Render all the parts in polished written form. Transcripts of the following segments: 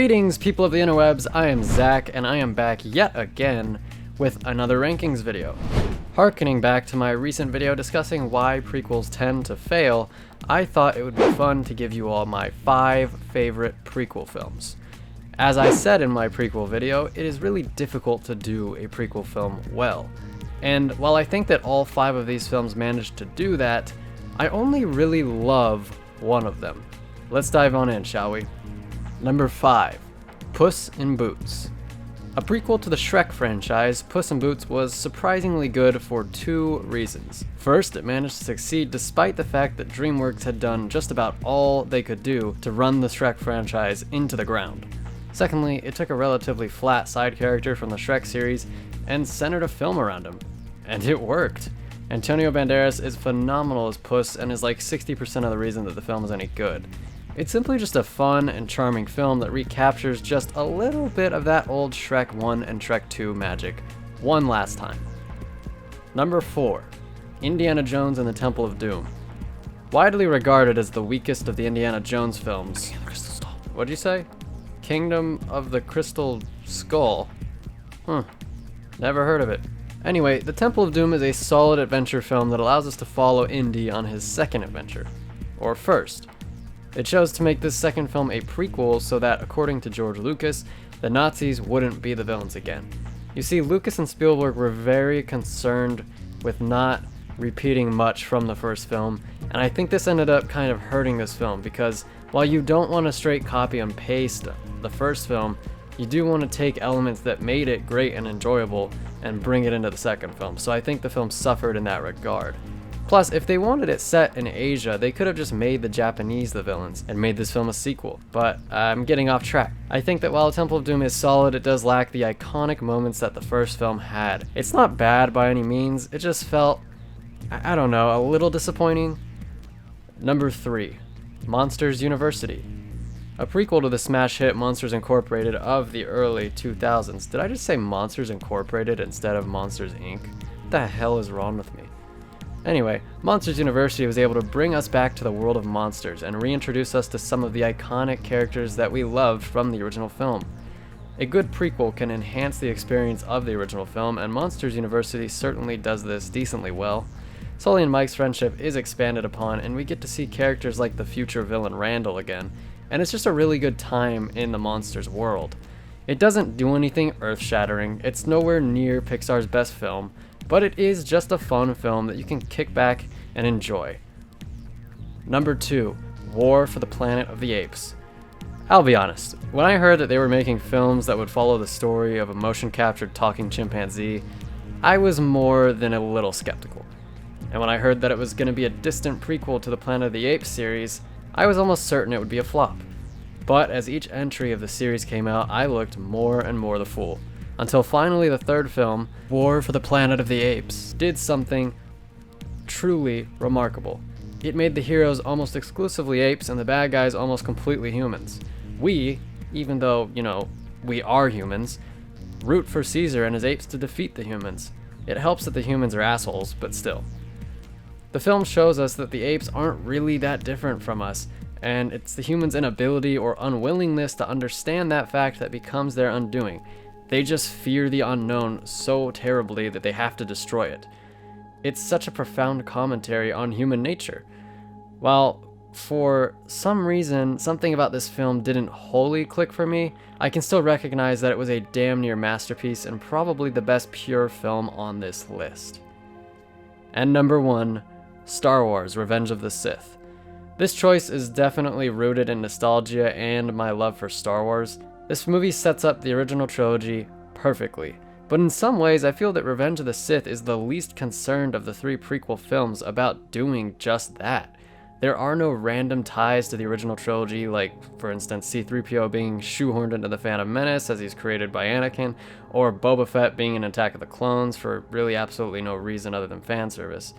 Greetings, people of the interwebs. I am Zach, and I am back yet again with another rankings video. Harkening back to my recent video discussing why prequels tend to fail, I thought it would be fun to give you all my 5 favorite prequel films. As I said in my prequel video, it is really difficult to do a prequel film well. And while I think that all 5 of these films managed to do that, I only really love one of them. Let's dive on in, shall we? Number 5, Puss in Boots. A prequel to the Shrek franchise, Puss in Boots was surprisingly good for 2 reasons. First, it managed to succeed despite the fact that DreamWorks had done just about all they could do to run the Shrek franchise into the ground. Secondly, it took a relatively flat side character from the Shrek series and centered a film around him. And it worked. Antonio Banderas is phenomenal as Puss and is like 60% of the reason that the film is any good. It's simply just a fun and charming film that recaptures just a little bit of that old Shrek 1 and Shrek 2 magic one last time. Number 4, Indiana Jones and the Temple of Doom. Widely regarded as the weakest of the Indiana Jones films. What'd you say? Kingdom of the Crystal Skull. Never heard of it. Anyway, The Temple of Doom is a solid adventure film that allows us to follow Indy on his second adventure. Or first. It chose to make this second film a prequel so that, according to George Lucas, the Nazis wouldn't be the villains again. You see, Lucas and Spielberg were very concerned with not repeating much from the first film, and I think this ended up kind of hurting this film because while you don't want to straight copy and paste the first film, you do want to take elements that made it great and enjoyable and bring it into the second film, so I think the film suffered in that regard. Plus, if they wanted it set in Asia, they could have just made the Japanese the villains and made this film a sequel, but I'm getting off track. I think that while Temple of Doom is solid, it does lack the iconic moments that the first film had. It's not bad by any means, it just felt, I don't know, a little disappointing. Number 3, Monsters University. A prequel to the smash hit Monsters Incorporated of the early 2000s. Did I just say Monsters Incorporated instead of Monsters Inc? What the hell is wrong with me? Anyway, Monsters University was able to bring us back to the world of monsters and reintroduce us to some of the iconic characters that we loved from the original film. A good prequel can enhance the experience of the original film, and Monsters University certainly does this decently well. Sully and Mike's friendship is expanded upon, and we get to see characters like the future villain Randall again, and it's just a really good time in the Monsters world. It doesn't do anything earth-shattering, it's nowhere near Pixar's best film, but it is just a fun film that you can kick back and enjoy. Number 2, War for the Planet of the Apes. I'll be honest, when I heard that they were making films that would follow the story of a motion-captured talking chimpanzee, I was more than a little skeptical. And when I heard that it was going to be a distant prequel to the Planet of the Apes series, I was almost certain it would be a flop. But as each entry of the series came out, I looked more and more the fool. Until finally the third film, War for the Planet of the Apes, did something truly remarkable. It made the heroes almost exclusively apes and the bad guys almost completely humans. We, even though, we are humans, root for Caesar and his apes to defeat the humans. It helps that the humans are assholes, but still. The film shows us that the apes aren't really that different from us, and it's the humans' inability or unwillingness to understand that fact that becomes their undoing. They just fear the unknown so terribly that they have to destroy it. It's such a profound commentary on human nature. While for some reason something about this film didn't wholly click for me, I can still recognize that it was a damn near masterpiece and probably the best pure film on this list. And number 1, Star Wars: Revenge of the Sith. This choice is definitely rooted in nostalgia and my love for Star Wars. This movie sets up the original trilogy perfectly, but in some ways I feel that Revenge of the Sith is the least concerned of the 3 prequel films about doing just that. There are no random ties to the original trilogy, like, for instance, C-3PO being shoehorned into the Phantom Menace as he's created by Anakin, or Boba Fett being in Attack of the Clones for really absolutely no reason other than fan service.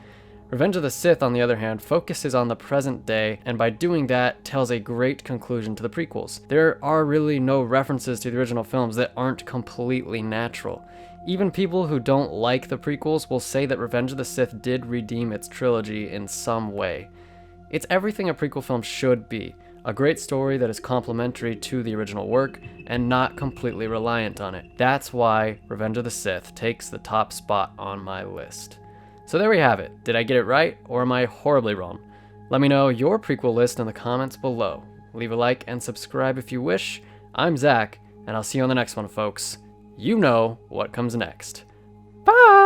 Revenge of the Sith, on the other hand, focuses on the present day, and by doing that, tells a great conclusion to the prequels. There are really no references to the original films that aren't completely natural. Even people who don't like the prequels will say that Revenge of the Sith did redeem its trilogy in some way. It's everything a prequel film should be. A great story that is complementary to the original work and not completely reliant on it. That's why Revenge of the Sith takes the top spot on my list. So there we have it. Did I get it right, or am I horribly wrong? Let me know your prequel list in the comments below. Leave a like and subscribe if you wish. I'm Zach, and I'll see you on the next one, folks. You know what comes next. Bye!